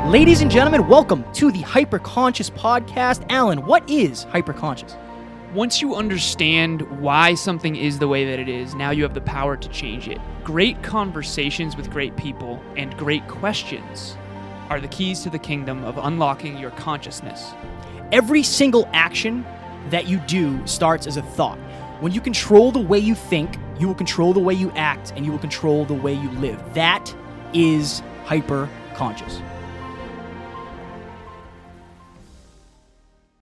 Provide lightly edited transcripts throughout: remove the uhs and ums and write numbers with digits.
Ladies and gentlemen, welcome to the Hyperconscious Podcast. Alan, what is hyperconscious? Once you understand why something is the way that it is, now you have the power to change it. Great conversations with great people and great questions are the keys to the kingdom of unlocking your consciousness. Every single action that you do starts as a thought. When you control the way you think, you will control the way you act, and you will control the way you live. That is hyperconscious.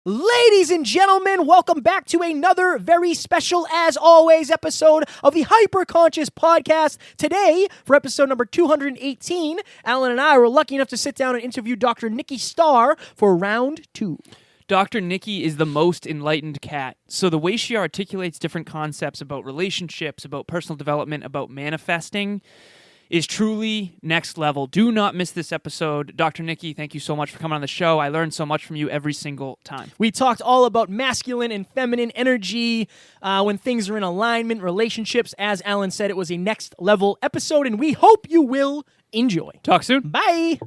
Ladies and gentlemen, welcome back to another very special, as always, episode of the Hyperconscious Podcast. Today, for episode number 218, Alan and I were lucky enough to sit down and interview Dr. Nikki Starr for round 2. Dr. Nikki is the most enlightened cat. So the way she articulates different concepts about relationships, about personal development, about manifesting is truly next level. Do not miss this episode. Dr. Nikki, thank you so much for coming on the show. I learned so much from you every single time. We talked all about masculine and feminine energy, when things are in alignment, relationships. As Alan said, it was a next level episode, and we hope you will enjoy. Talk soon. Bye.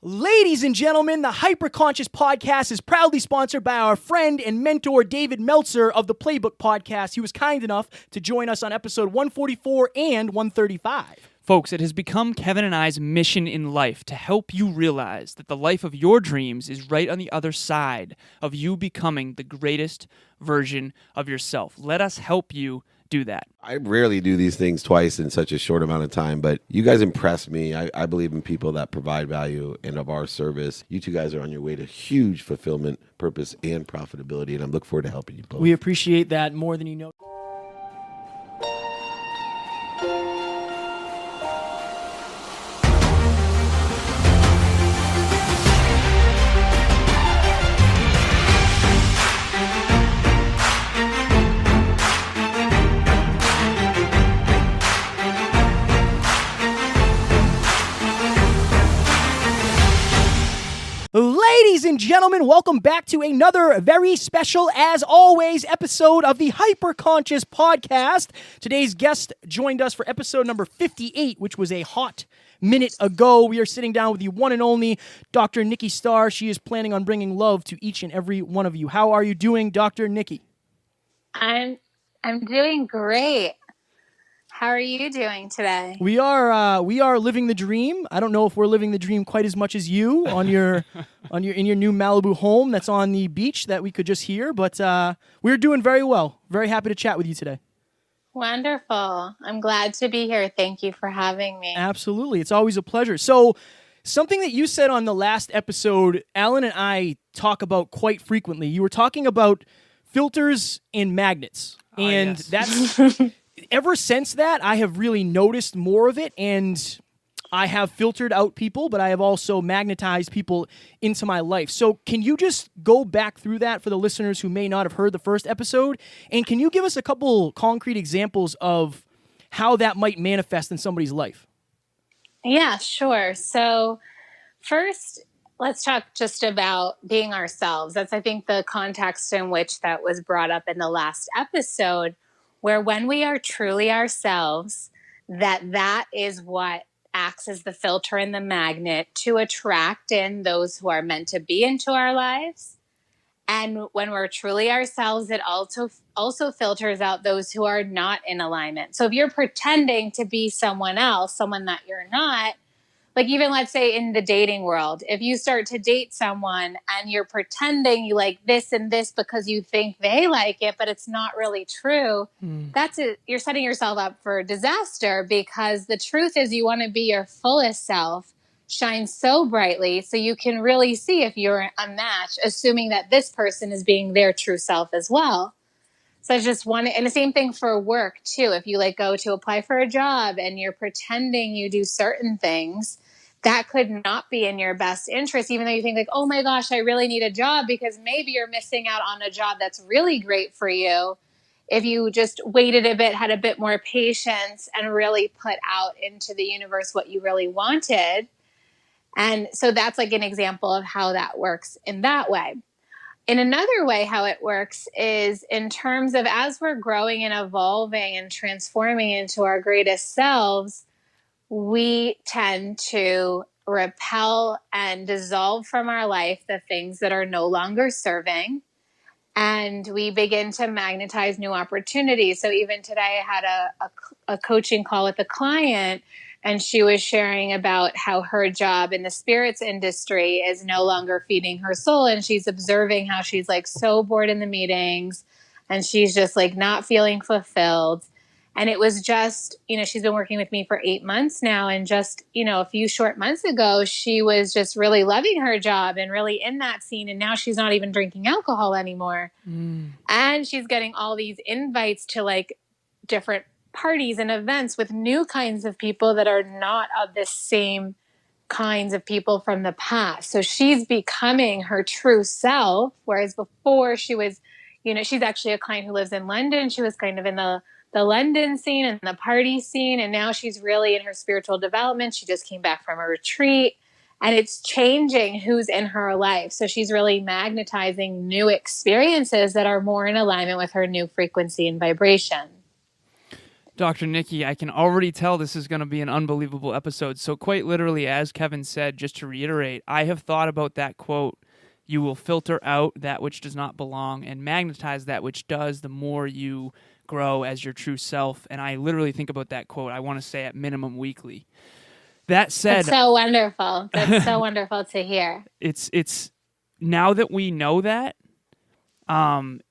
Ladies and gentlemen, the Hyperconscious Podcast is proudly sponsored by our friend and mentor, David Meltzer of the Playbook Podcast. He was kind enough to join us on episode 144 and 135. Folks, it has become Kevin and I's mission in life to help you realize that the life of your dreams is right on the other side of you becoming the greatest version of yourself. Let us help you do that. I rarely do these things twice in such a short amount of time, but you guys impress me. I believe in people that provide value and of our service. You two guys are on your way to huge fulfillment, purpose, and profitability, and I look forward to helping you both. We appreciate that more than you know. Ladies and gentlemen, welcome back to another very special, as always, episode of the Hyperconscious Podcast. Today's guest joined us for episode number 58, which was a hot minute ago. We are sitting down with the one and only Dr. Nikki Starr. She is planning on bringing love to each and every one of you. How are you doing, Dr. Nikki? I'm doing great. How are you doing today? We are living the dream. I don't know if we're living the dream quite as much as you on your in your new Malibu home that's on the beach that we could just hear, but we're doing very well. Very happy to chat with you today. Wonderful. I'm glad to be here. Thank you for having me. Absolutely. It's always a pleasure. So, something that you said on the last episode, Alan and I talk about quite frequently. You were talking about filters and magnets. And yes. That's ever since that, I have really noticed more of it, and I have filtered out people, but I have also magnetized people into my life. So can you just go back through that for the listeners who may not have heard the first episode? And can you give us a couple concrete examples of how that might manifest in somebody's life? Yeah, sure. So first, let's talk just about being ourselves. That's, I think, the context in which that was brought up in the last episode, where when we are truly ourselves, that is what acts as the filter and the magnet to attract in those who are meant to be into our lives. And when we're truly ourselves, it also filters out those who are not in alignment. So if you're pretending to be someone else, someone that you're not, like even let's say in the dating world, if you start to date someone and you're pretending you like this and this because you think they like it, but it's not really true, you're setting yourself up for disaster, because the truth is you want to be your fullest self, shine so brightly so you can really see if you're a match, assuming that this person is being their true self as well. So it's just one, and the same thing for work too. If you go to apply for a job and you're pretending you do certain things, that could not be in your best interest, even though you think oh my gosh, I really need a job, because maybe you're missing out on a job that's really great for you if you just waited a bit, had a bit more patience, and really put out into the universe what you really wanted. And so that's an example of how that works in that way. In another way, how it works is in terms of as we're growing and evolving and transforming into our greatest selves, we tend to repel and dissolve from our life the things that are no longer serving. And we begin to magnetize new opportunities. So even today, I had a coaching call with a client, and she was sharing about how her job in the spirits industry is no longer feeding her soul. And she's observing how she's like so bored in the meetings, and she's just like not feeling fulfilled. And it was just, she's been working with me for 8 months now. And just, a few short months ago, she was just really loving her job and really in that scene. And now she's not even drinking alcohol anymore. And she's getting all these invites to like different parties and events with new kinds of people that are not of the same kinds of people from the past. So she's becoming her true self. Whereas before she was, she's actually a client who lives in London. She was kind of in the London scene and the party scene. And now she's really in her spiritual development. She just came back from a retreat, and it's changing who's in her life. So she's really magnetizing new experiences that are more in alignment with her new frequency and vibration. Dr. Nikki, I can already tell this is going to be an unbelievable episode. So quite literally, as Kevin said, just to reiterate, I have thought about that quote, "You will filter out that which does not belong and magnetize that which does the more you grow as your true self." And I literally think about that quote, I want to say at minimum weekly. That said, that's so wonderful. That's so wonderful to hear. It's now that we know that,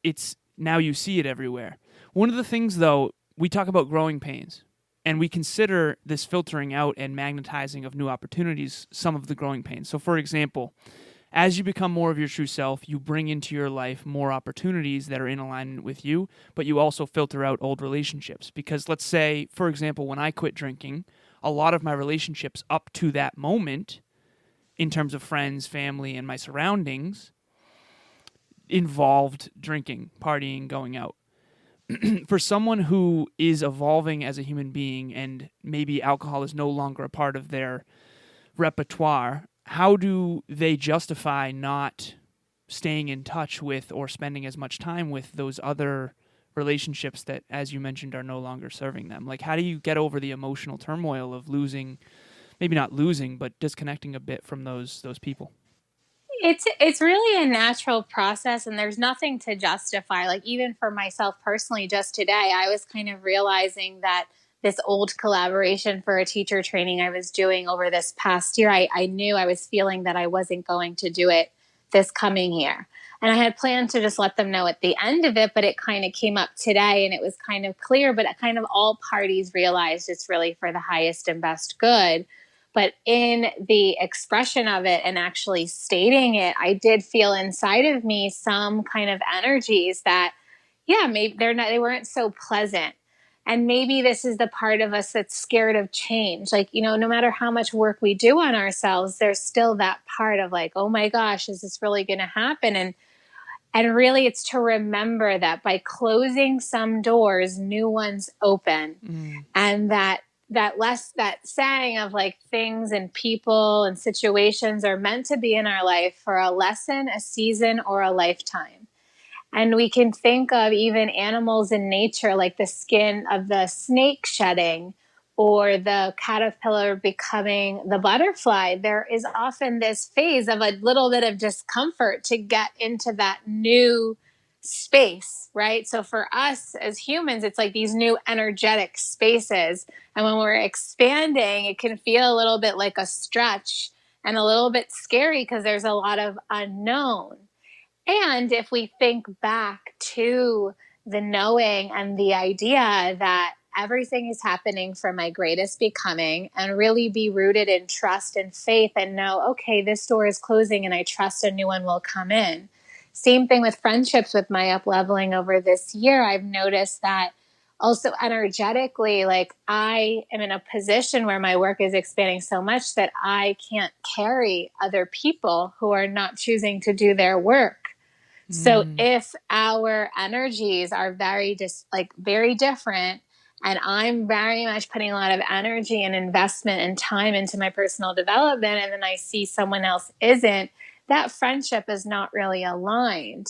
it's now you see it everywhere. One of the things, though, we talk about growing pains, and we consider this filtering out and magnetizing of new opportunities some of the growing pains. So, for example, as you become more of your true self, you bring into your life more opportunities that are in alignment with you, but you also filter out old relationships. Because let's say, for example, when I quit drinking, a lot of my relationships up to that moment, in terms of friends, family, and my surroundings, involved drinking, partying, going out. For someone who is evolving as a human being and maybe alcohol is no longer a part of their repertoire, how do they justify not staying in touch with or spending as much time with those other relationships that, as you mentioned, are no longer serving them? Like, how do you get over the emotional turmoil of losing, maybe not losing, but disconnecting a bit from those people? It's really a natural process, and there's nothing to justify. Like, even for myself personally, just today, I was kind of realizing that this old collaboration for a teacher training I was doing over this past year, I knew I was feeling that I wasn't going to do it this coming year. And I had planned to just let them know at the end of it, but it kind of came up today, and it was kind of clear, but kind of all parties realized it's really for the highest and best good. But in the expression of it and actually stating it, I did feel inside of me some kind of energies that, maybe they weren't so pleasant. And maybe this is the part of us that's scared of change. Like, no matter how much work we do on ourselves, there's still that part of like, oh my gosh, is this really going to happen? And really, it's to remember that by closing some doors, new ones open. And that saying of like things and people and situations are meant to be in our life for a lesson, a season, or a lifetime. And we can think of even animals in nature, like the skin of the snake shedding or the caterpillar becoming the butterfly. There is often this phase of a little bit of discomfort to get into that new space, right? So for us as humans, it's like these new energetic spaces. And when we're expanding, it can feel a little bit like a stretch and a little bit scary because there's a lot of unknown. And if we think back to the knowing and the idea that everything is happening for my greatest becoming, and really be rooted in trust and faith and know, okay, this door is closing and I trust a new one will come in. Same thing with friendships. With my up leveling over this year, I've noticed that also energetically, like I am in a position where my work is expanding so much that I can't carry other people who are not choosing to do their work. So if our energies are very different, and I'm very much putting a lot of energy and investment and time into my personal development, and then I see someone else isn't, that friendship is not really aligned.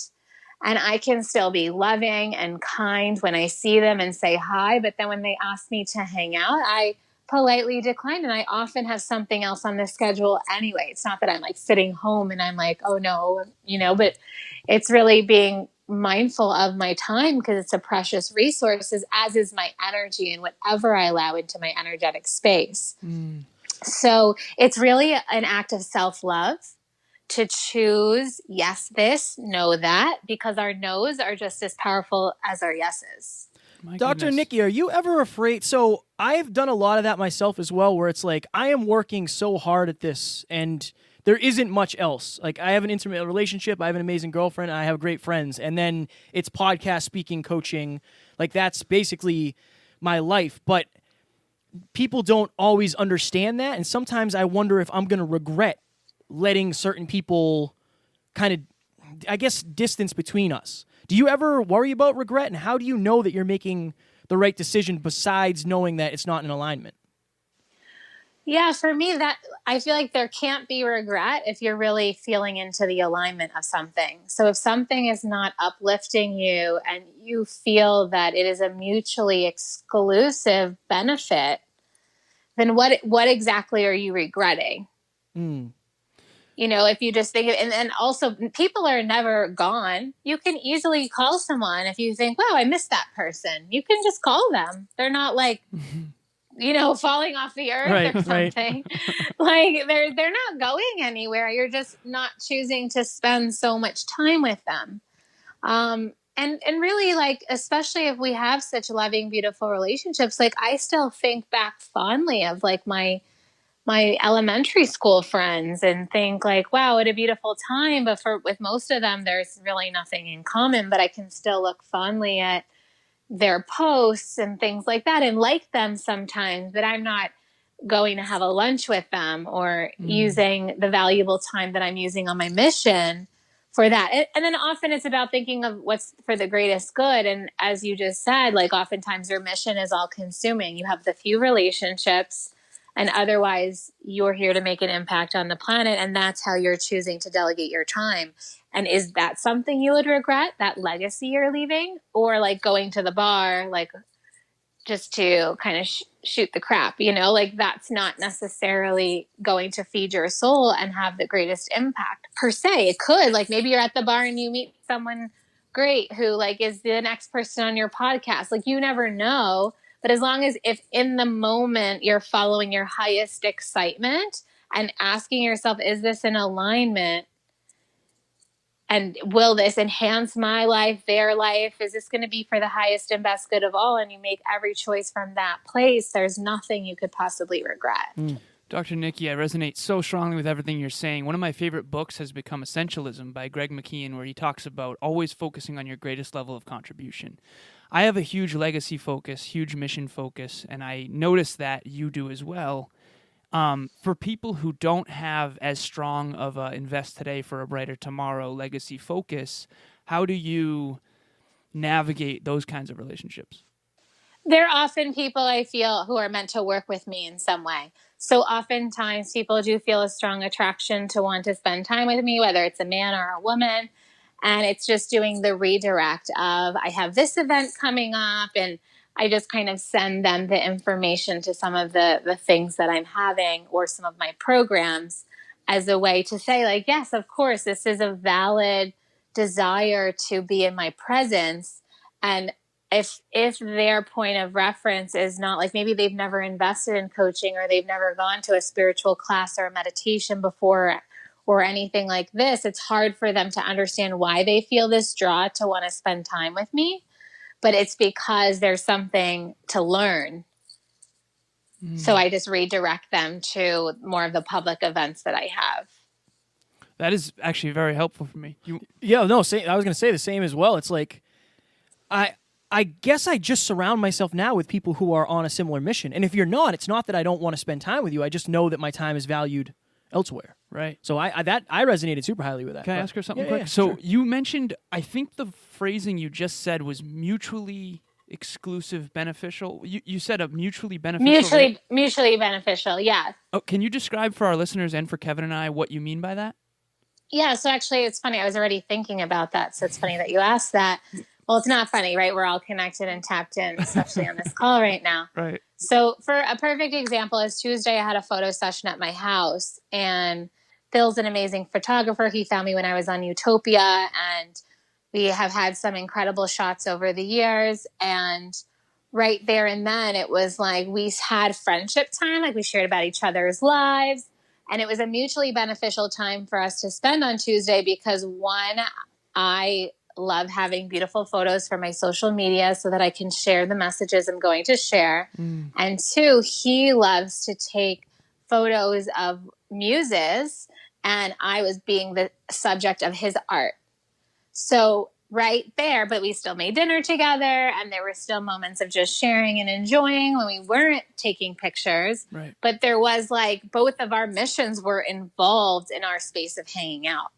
And I can still be loving and kind when I see them and say hi, but then when they ask me to hang out, politely declined. And I often have something else on the schedule anyway. It's not that I'm like sitting home and I'm like, oh no, but it's really being mindful of my time, because it's a precious resource, as is my energy and whatever I allow into my energetic space. So it's really an act of self-love to choose yes, this, no, that, because our no's are just as powerful as our yeses. Dr. Nikki, are you ever afraid? So I've done a lot of that myself as well, where it's like, I am working so hard at this and there isn't much else. Like, I have an intimate relationship, I have an amazing girlfriend, I have great friends, and then it's podcast, speaking, coaching. Like, that's basically my life. But people don't always understand that, and sometimes I wonder if I'm going to regret letting certain people kind of, I guess, distance between us. Do you ever worry about regret, and how do you know that you're making the right decision besides knowing that it's not in alignment? Yeah, for me, that I feel like there can't be regret if you're really feeling into the alignment of something. So if something is not uplifting you and you feel that it is a mutually exclusive benefit, then what exactly are you regretting? If you just think of, and also people are never gone. You can easily call someone if you think, wow, I missed that person. You can just call them. They're not like, falling off the earth or something. Like they're not going anywhere. You're just not choosing to spend so much time with them. And really, like, especially if we have such loving, beautiful relationships, like I still think back fondly of like my elementary school friends and think like, wow, what a beautiful time. But with most of them, there's really nothing in common, but I can still look fondly at their posts and things like that and like them sometimes, but I'm not going to have a lunch with them or using the valuable time that I'm using on my mission for that. And then often it's about thinking of what's for the greatest good. And as you just said, like oftentimes your mission is all consuming. You have the few relationships, and otherwise you're here to make an impact on the planet. And that's how you're choosing to delegate your time. And is that something you would regret, that legacy you're leaving? Or like going to the bar, like just to kind of shoot the crap, like that's not necessarily going to feed your soul and have the greatest impact per se. It could, like maybe you're at the bar and you meet someone great who like is the next person on your podcast. Like you never know. But as long as if in the moment you're following your highest excitement and asking yourself, is this in alignment? And will this enhance my life, their life? Is this going to be for the highest and best good of all? And you make every choice from that place. There's nothing you could possibly regret. Dr. Nikki, I resonate so strongly with everything you're saying. One of my favorite books has become Essentialism by Greg McKeown, where he talks about always focusing on your greatest level of contribution. I have a huge legacy focus, huge mission focus, and I notice that you do as well. For people who don't have as strong of a invest today for a brighter tomorrow legacy focus, how do you navigate those kinds of relationships? There are often people I feel who are meant to work with me in some way. So oftentimes people do feel a strong attraction to want to spend time with me, whether it's a man or a woman. And it's just doing the redirect of, I have this event coming up, and I just kind of send them the information to some of the things that I'm having or some of my programs as a way to say, like, yes, of course, this is a valid desire to be in my presence. And if their point of reference is not like, maybe they've never invested in coaching or they've never gone to a spiritual class or a meditation before or anything like this, it's hard for them to understand why they feel this draw to want to spend time with me. But it's because there's something to learn. So I just redirect them to more of the public events that I have. That is actually very helpful for me. I was going to say the same as well. It's like, I guess I just surround myself now with people who are on a similar mission. And if you're not, it's not that I don't want to spend time with you. I just know that my time is valued elsewhere. Right. So I resonated super highly with that. Can I ask her something quick? Yeah, so sure. You mentioned, I think the phrasing you just said was mutually exclusive beneficial. You said a mutually beneficial. Mutually beneficial, yeah. Oh, can you describe for our listeners and for Kevin and I what you mean by that? Yeah, so actually it's funny. I was already thinking about that. So it's funny that you asked that. Well, it's not funny, right? We're all connected and tapped in, especially on this call right now. Right. So for a perfect example is Tuesday, I had a photo session at my house, and Phil's an amazing photographer. He found me when I was on Utopia, and we have had some incredible shots over the years. And right there and then, it was like we had friendship time, like we shared about each other's lives. And it was a mutually beneficial time for us to spend on Tuesday because, one, I love having beautiful photos for my social media so that I can share the messages I'm going to share. And two, he loves to take photos of muses, and I was being the subject of his art. So right there, but we still made dinner together, and there were still moments of just sharing and enjoying when we weren't taking pictures. Right. But there was like both of our missions were involved in our space of hanging out.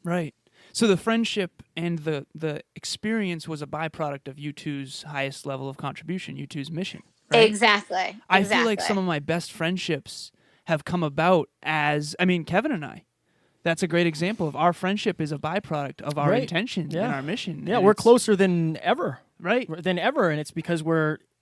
Right. So the friendship and the experience was a byproduct of U2's highest level of contribution, U2's mission. Right? Exactly. I feel like some of my best friendships have come about Kevin and I. That's a great example of our friendship is a byproduct of our intention and our mission. Yeah, and we're closer than ever. Right. Than ever, and it's because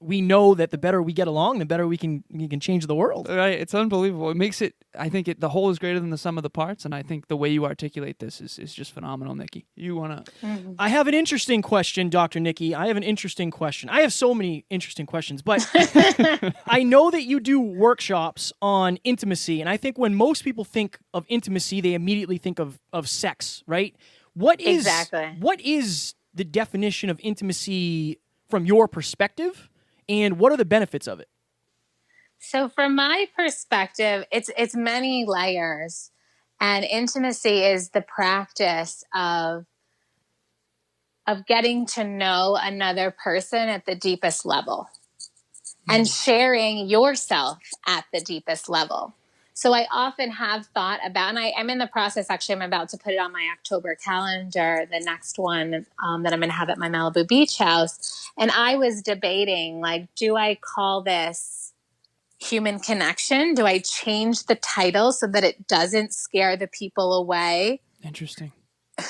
we know that the better we get along, the better we can change the world. Right. It's unbelievable. It makes it, I think the whole is greater than the sum of the parts, and I think the way you articulate this is just phenomenal, Nikki. You want to... I have an interesting question, Dr. Nikki. I have an interesting question. I have so many interesting questions, but I know that you do workshops on intimacy, and I think when most people think of intimacy, they immediately think of sex, right? What is the definition of intimacy from your perspective, and what are the benefits of it? So from my perspective, it's many layers, and intimacy is the practice of getting to know another person at the deepest level and sharing yourself at the deepest level. So I often have thought about, and I'm in the process, actually, I'm about to put it on my October calendar, the next one that I'm going to have at my Malibu beach house. And I was debating, like, do I call this human connection? Do I change the title so that it doesn't scare the people away? Interesting.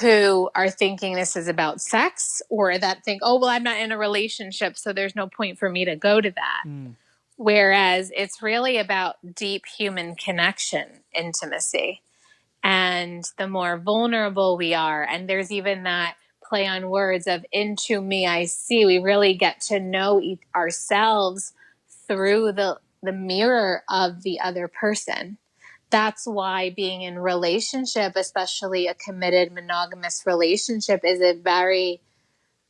Who are thinking this is about sex, or that think, oh, well, I'm not in a relationship, so there's no point for me to go to that. Whereas it's really about deep human connection, intimacy. And the more vulnerable we are, and there's even that play on words of into me I see, we really get to know ourselves through the mirror of the other person. That's why being in relationship, especially a committed monogamous relationship, is a very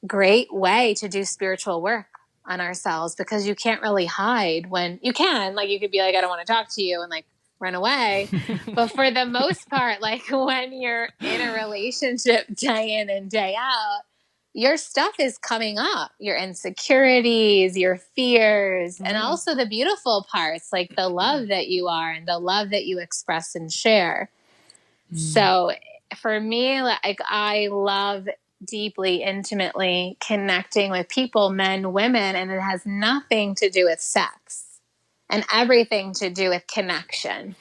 great way to do spiritual work on ourselves, because you can't really hide when you can. Like, you could be like, I don't want to talk to you, and like run away. But for the most part, like when you're in a relationship day in and day out, your stuff is coming up, your insecurities, your fears, and also the beautiful parts, like the love that you are and the love that you express and share. So for me, like, I love deeply, intimately connecting with people, men, women, and it has nothing to do with sex and everything to do with connection.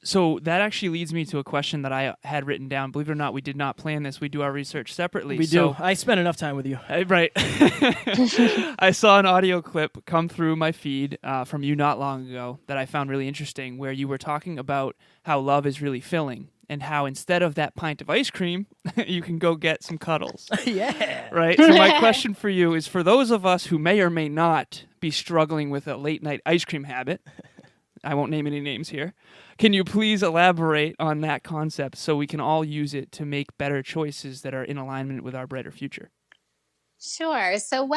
So that actually leads me to a question that I had written down. Believe it or not, we did not plan this. We do our research separately. We do. I spent enough time with you. Right. I saw an audio clip come through my feed from you not long ago that I found really interesting, where you were talking about how love is really filling, and how instead of that pint of ice cream, you can go get some cuddles. Yeah. Right? So my question for you is, for those of us who may or may not be struggling with a late night ice cream habit, I won't name any names here, can you please elaborate on that concept so we can all use it to make better choices that are in alignment with our brighter future? Sure. So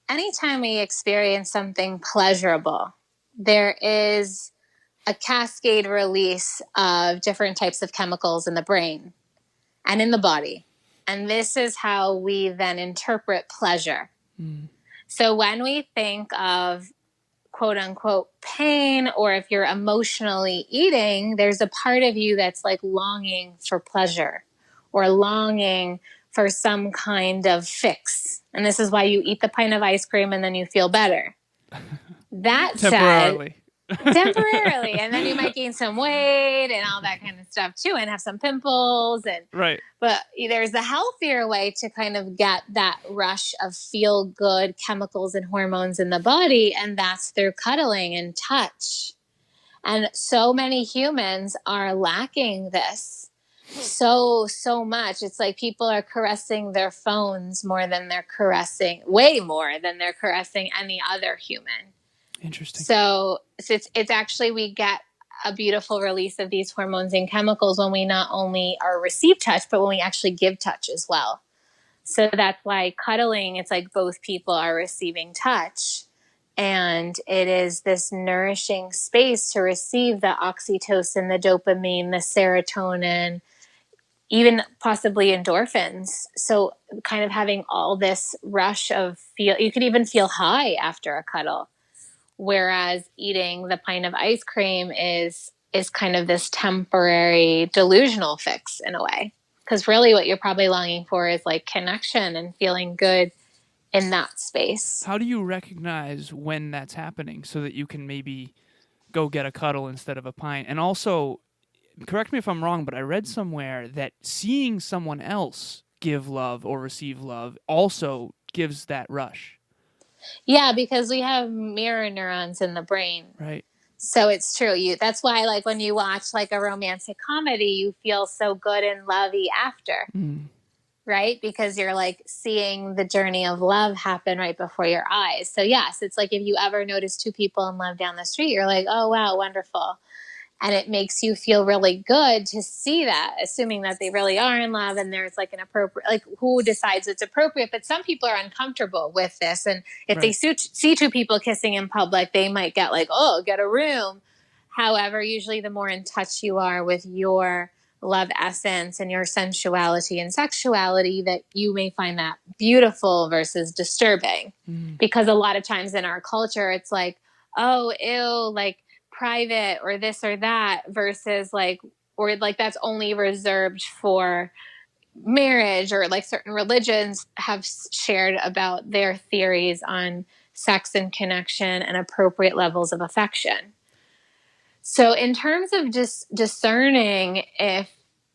anytime we experience something pleasurable, there is a cascade release of different types of chemicals in the brain and in the body. And this is how we then interpret pleasure. So when we think of quote unquote pain, or if you're emotionally eating, there's a part of you that's like longing for pleasure or longing for some kind of fix. And this is why you eat the pint of ice cream and then you feel better. That Temporarily. temporarily, and then you might gain some weight and all that kind of stuff too, and have some pimples. And Right. but there's a healthier way to kind of get that rush of feel good chemicals and hormones in the body, and that's through cuddling and touch. And so many humans are lacking this so much. It's like people are caressing their phones way more than they're caressing any other human. Interesting. So it's actually, we get a beautiful release of these hormones and chemicals when we not only are receive touch, but when we actually give touch as well. So that's why cuddling, it's like both people are receiving touch. And it is this nourishing space to receive the oxytocin, the dopamine, the serotonin, even possibly endorphins. So kind of having all this rush of you could even feel high after a cuddle. Whereas eating the pint of ice cream is kind of this temporary delusional fix in a way. Because really what you're probably longing for is like connection and feeling good in that space. How do you recognize when that's happening so that you can maybe go get a cuddle instead of a pint? And also, correct me if I'm wrong, but I read somewhere that seeing someone else give love or receive love also gives that rush. Yeah, because we have mirror neurons in the brain. Right. So it's true. That's why, like, when you watch like a romantic comedy, you feel so good and lovey after. Right? Because you're like seeing the journey of love happen right before your eyes. So yes, it's like if you ever notice two people in love down the street, you're like, oh, wow, wonderful. And it makes you feel really good to see that, assuming that they really are in love and there's like an appropriate, like who decides it's appropriate. But some people are uncomfortable with this. And if they see two people kissing in public, they might get like, oh, get a room. However, usually the more in touch you are with your love essence and your sensuality and sexuality, that you may find that beautiful versus disturbing. Because a lot of times in our culture, it's like, oh, ew, like private or this or that, versus like, or like that's only reserved for marriage, or like certain religions have shared about their theories on sex and connection and appropriate levels of affection. So in terms of just discerning if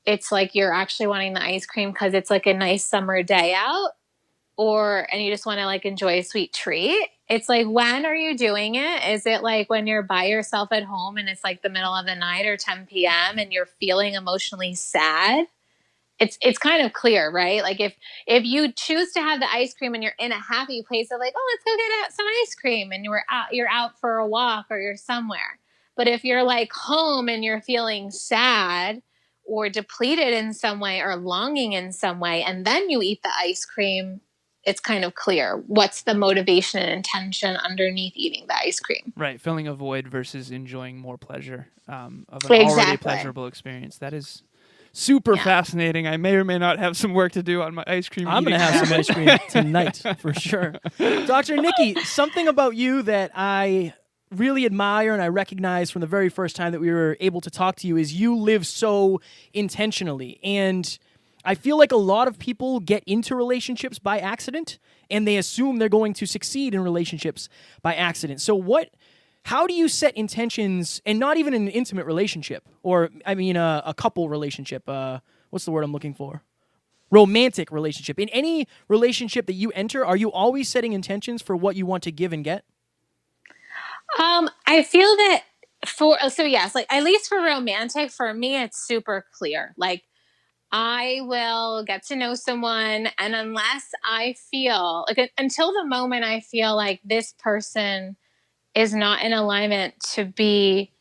it's like you're actually wanting the ice cream because it's like a nice summer day out, and you just want to like enjoy a sweet treat, it's like, when are you doing it? Is it like when you're by yourself at home and it's like the middle of the night or 10 p.m. and you're feeling emotionally sad? It's kind of clear, right? Like if you choose to have the ice cream and you're in a happy place of like, oh, let's go get some ice cream, and you're out for a walk or you're somewhere. But if you're like home and you're feeling sad or depleted in some way or longing in some way, and then you eat the ice cream, it's kind of clear what's the motivation and intention underneath eating the ice cream. Right. Filling a void versus enjoying more pleasure of an already pleasurable experience. That is super fascinating. I may or may not have some work to do on my ice cream. I'm going to have some ice cream tonight for sure. Dr. Nikki, something about you that I really admire and I recognize from the very first time that we were able to talk to you is you live so intentionally. And I feel like a lot of people get into relationships by accident and they assume they're going to succeed in relationships by accident. So how do you set intentions, and not even in an intimate relationship, or I mean a couple relationship, what's the word I'm looking for? Romantic relationship. In any relationship that you enter, are you always setting intentions for what you want to give and get? I feel that yes, like at least for romantic, for me, it's super clear. Like I will get to know someone, and unless I feel like until the moment I feel like this person is not in alignment to be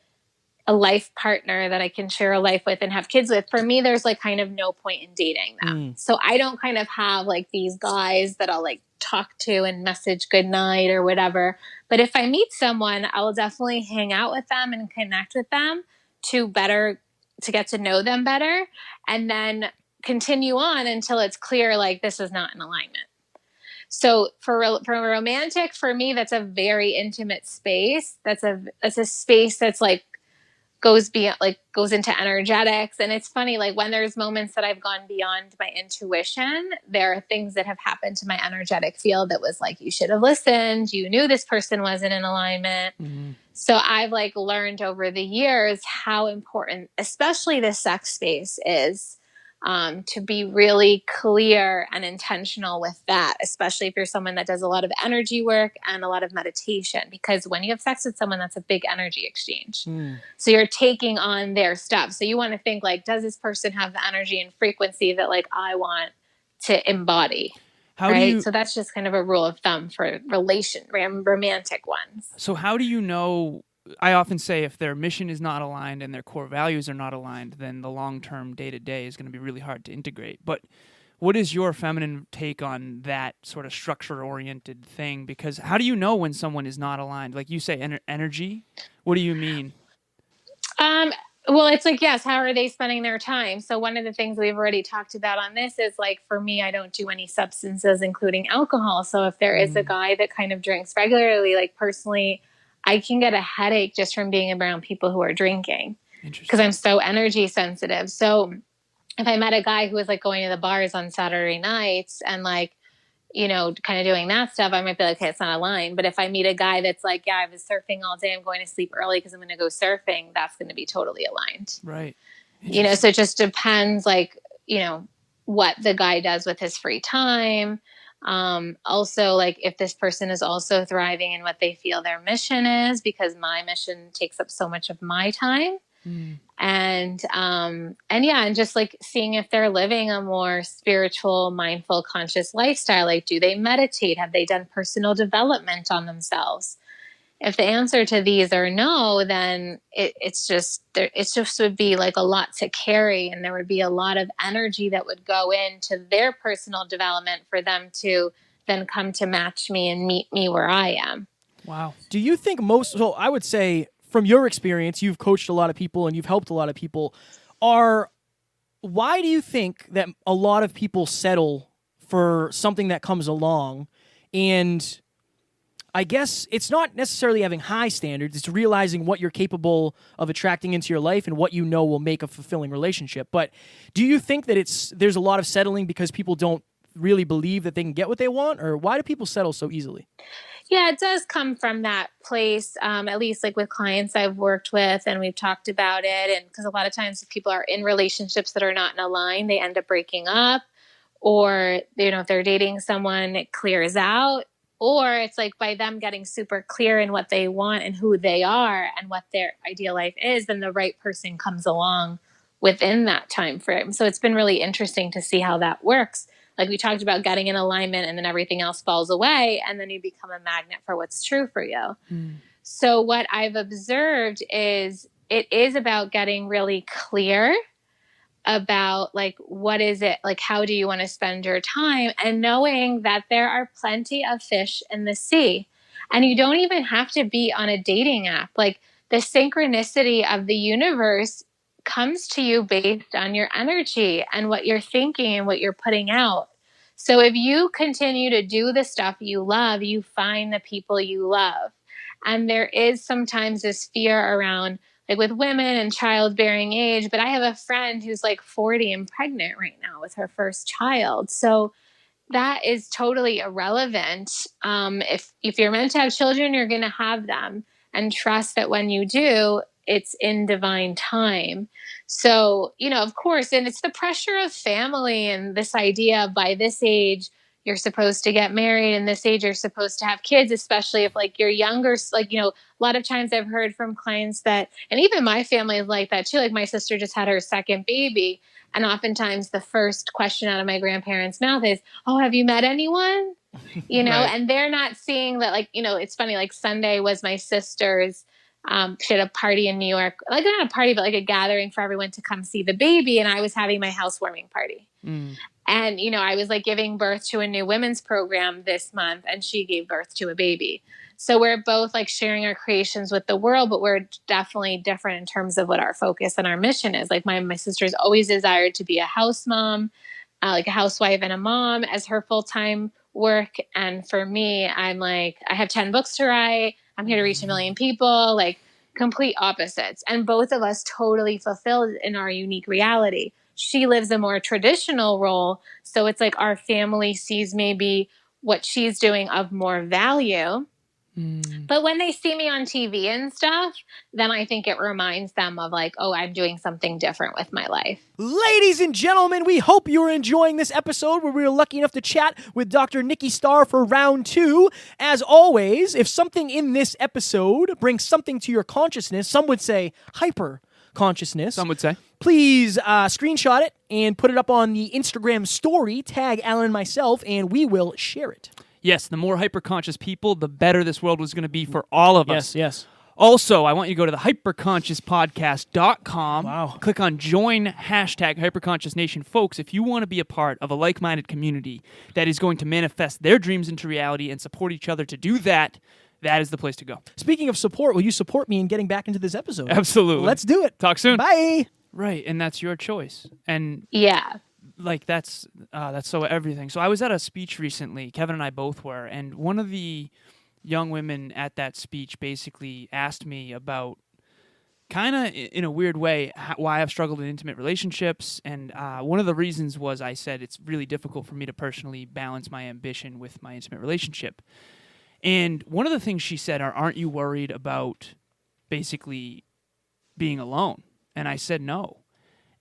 a life partner that I can share a life with and have kids with, for me, there's like kind of no point in dating them. So I don't kind of have like these guys that I'll like talk to and message goodnight or whatever. But if I meet someone, I will definitely hang out with them and connect with them to get to know them better, and then continue on until it's clear like this is not in alignment. So for romantic, for me, that's a very intimate space. That's a space that's like goes into energetics. And it's funny, like when there's moments that I've gone beyond my intuition, there are things that have happened to my energetic field that was like, you should have listened. You knew this person wasn't in alignment. So I've like learned over the years how important, especially the sex space is, to be really clear and intentional with that, especially if you're someone that does a lot of energy work and a lot of meditation, because when you have sex with someone, that's a big energy exchange. So you're taking on their stuff. So you want to think like, does this person have the energy and frequency that like I want to embody? Right. So that's just kind of a rule of thumb for romantic ones. So how do you know? I often say if their mission is not aligned and their core values are not aligned, then the long-term day-to-day is going to be really hard to integrate. But what is your feminine take on that sort of structure-oriented thing? Because how do you know when someone is not aligned? Like you say, energy? What do you mean? Well, it's like, yes, how are they spending their time? So one of the things we've already talked about on this is like, for me, I don't do any substances, including alcohol. So if there is a guy that kind of drinks regularly, like personally, I can get a headache just from being around people who are drinking because I'm so energy sensitive. So if I met a guy who was like going to the bars on Saturday nights and like, you know, kind of doing that stuff, I might be like, okay, it's not aligned. But if I meet a guy that's like, yeah, I was surfing all day, I'm going to sleep early because I'm going to go surfing, that's going to be totally aligned. Right. You know, so it just depends, like, you know, what the guy does with his free time. Also, like, if this person is also thriving in what they feel their mission is, because my mission takes up so much of my time. And yeah, and just like seeing if they're living a more spiritual, mindful, conscious lifestyle. Like, do they meditate? Have they done personal development on themselves? If the answer to these are no, then it's just would be like a lot to carry, and there would be a lot of energy that would go into their personal development for them to then come to match me and meet me where I am. Wow. Do you think so I would say, from your experience, you've coached a lot of people and you've helped a lot of people. Why do you think that a lot of people settle for something that comes along? And I guess it's not necessarily having high standards. It's realizing what you're capable of attracting into your life and what you know will make a fulfilling relationship. But do you think that there's a lot of settling because people don't really believe that they can get what they want? Or why do people settle so easily? Yeah, it does come from that place, at least like with clients I've worked with, and we've talked about it. And because a lot of times if people are in relationships that are not in a line, they end up breaking up, or, you know, if they're dating someone, it clears out, or it's like by them getting super clear in what they want and who they are and what their ideal life is, then the right person comes along within that time frame. So it's been really interesting to see how that works. Like we talked about getting in alignment and then everything else falls away and then you become a magnet for what's true for you. So what I've observed is it is about getting really clear about like, what is it? Like, how do you want to spend your time? And knowing that there are plenty of fish in the sea and you don't even have to be on a dating app. Like the synchronicity of the universe comes to you based on your energy and what you're thinking and what you're putting out. So if you continue to do the stuff you love, you find the people you love. And there is sometimes this fear around, like with women and childbearing age, but I have a friend who's like 40 and pregnant right now with her first child. So that is totally irrelevant. If you're meant to have children, you're going to have them, and trust that when you do, it's in divine time. So, you know, of course, and it's the pressure of family and this idea of by this age, you're supposed to get married, and this age you're supposed to have kids, especially if like you're younger. Like, you know, a lot of times I've heard from clients that, and even my family is like that too. Like my sister just had her second baby. And oftentimes the first question out of my grandparents' mouth is, oh, have you met anyone? You know, right. And they're not seeing that, like, you know, it's funny, like Sunday was my sister's, she had a party in New York, like not a party, but like a gathering for everyone to come see the baby. And I was having my housewarming party. And, you know, I was like giving birth to a new women's program this month, and she gave birth to a baby. So we're both like sharing our creations with the world, but we're definitely different in terms of what our focus and our mission is. Like my sister's always desired to be a house mom, like a housewife and a mom as her full-time work. And for me, I'm like, I have 10 books to write. I'm here to reach 1 million people, like complete opposites. And both of us totally fulfilled in our unique reality. She lives a more traditional role. So it's like our family sees maybe what she's doing of more value. But when they see me on TV and stuff, then I think it reminds them of like, oh, I'm doing something different with my life. Ladies and gentlemen, we hope you're enjoying this episode where we were lucky enough to chat with Dr. Nikki Starr for round 2. As always, if something in this episode brings something to your consciousness, some would say hyper consciousness. Some would say. Please screenshot it and put it up on the Instagram story, tag Alan and myself, and we will share it. Yes, the more hyperconscious people, the better this world was going to be for all of us. Yes. Also, I want you to go to the hyperconsciouspodcast.com. Wow. Click on join #HyperConsciousNation. Folks, if you want to be a part of a like-minded community that is going to manifest their dreams into reality and support each other to do that, that is the place to go. Speaking of support, will you support me in getting back into this episode? Absolutely. Let's do it. Talk soon. Bye. Right, and that's your choice. And Yeah. like that's so everything. So I was at a speech recently. Kevin and I both were, and one of the young women at that speech basically asked me about, kind of in a weird way, why I've struggled in intimate relationships. And one of the reasons was I said it's really difficult for me to personally balance my ambition with my intimate relationship. And one of the things she said are, aren't you worried about basically being alone? And I said no.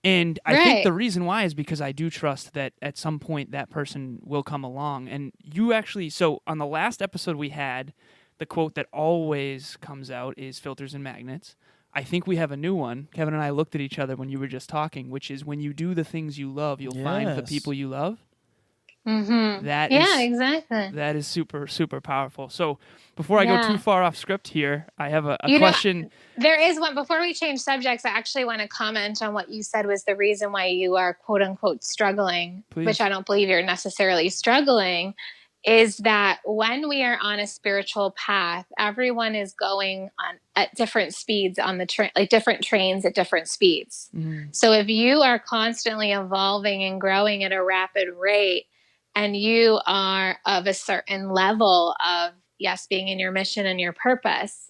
And I think the reason why is because I do trust that at some point that person will come along. And you actually, so on the last episode we had, the quote that always comes out is filters and magnets. I think we have a new one. Kevin and I looked at each other when you were just talking, which is when you do the things you love, you'll find the people you love. Mm-hmm. Exactly. That is super, super powerful. So before I go too far off script here, I have a question. There is one. Before we change subjects, I actually want to comment on what you said was the reason why you are quote unquote struggling, which I don't believe you're necessarily struggling, is that when we are on a spiritual path, everyone is going on at different speeds on the train, like different trains at different speeds. Mm-hmm. So if you are constantly evolving and growing at a rapid rate, and you are of a certain level of, yes, being in your mission and your purpose,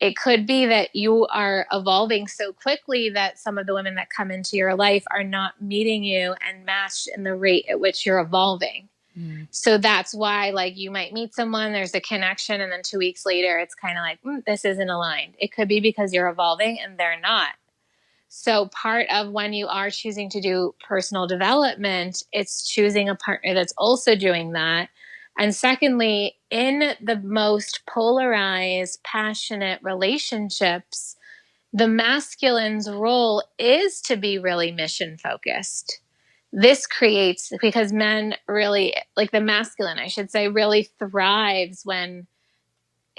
it could be that you are evolving so quickly that some of the women that come into your life are not meeting you and matched in the rate at which you're evolving. Mm. So that's why, like, you might meet someone, there's a connection, and then 2 weeks later, it's kind of like, this isn't aligned. It could be because you're evolving and they're not. So part of when you are choosing to do personal development, it's choosing a partner that's also doing that. And secondly, in the most polarized, passionate relationships, the masculine's role is to be really mission focused. This creates, because men really, like the masculine, I should say, really thrives when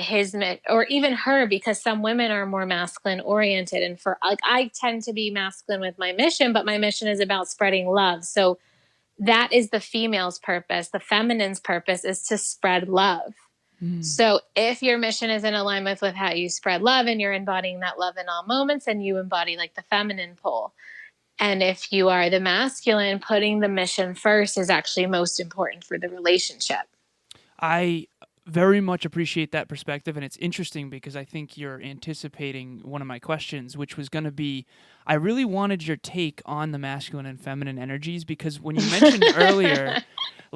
his, or even her, because some women are more masculine oriented, and for, like, I tend to be masculine with my mission, but my mission is about spreading love. So that is the female's purpose. The feminine's purpose is to spread love. Mm. So if your mission is in alignment with how you spread love and you're embodying that love in all moments, and you embody like the feminine pole. And if you are the masculine, putting the mission first is actually most important for the relationship. I very much appreciate that perspective, and it's interesting because I think you're anticipating one of my questions, which was going to be, I really wanted your take on the masculine and feminine energies, because when you mentioned earlier,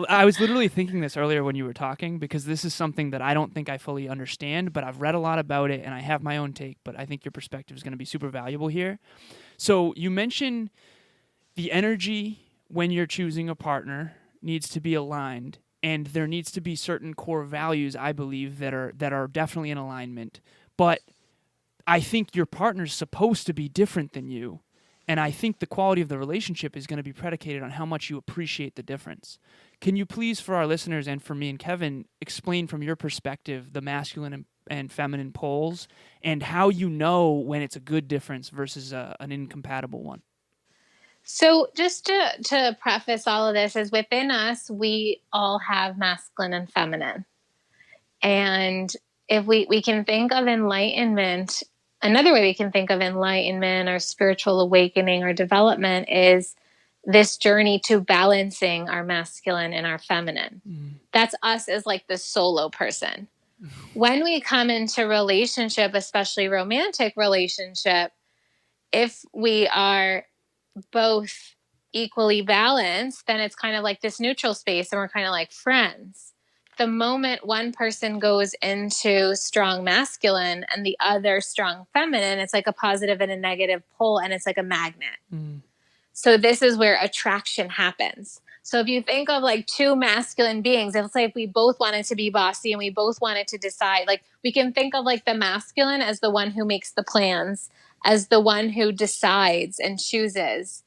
I was literally thinking this earlier when you were talking, because this is something that I don't think I fully understand, but I've read a lot about it and I have my own take, but I think your perspective is going to be super valuable here. So you mentioned the energy when you're choosing a partner needs to be aligned. And there needs to be certain core values, I believe, that are definitely in alignment. But I think your partner's supposed to be different than you. And I think the quality of the relationship is going to be predicated on how much you appreciate the difference. Can you please, for our listeners and for me and Kevin, explain from your perspective the masculine and feminine poles and how you know when it's a good difference versus an incompatible one? So just to preface all of this, is within us, we all have masculine and feminine. And if we can think of enlightenment, another way we can think of enlightenment or spiritual awakening or development is this journey to balancing our masculine and our feminine. Mm. That's us as like the solo person. When we come into relationship, especially romantic relationship, if we are both equally balanced, then it's kind of like this neutral space and we're kind of like friends. the moment one person goes into strong masculine and the other strong feminine, it's like a positive and a negative pole, and it's like a magnet. So this is where attraction happens. So if you think of like two masculine beings, if like we both wanted to be bossy and we both wanted to decide, like we can think of like the masculine as the one who makes the plans, as the one who decides and chooses.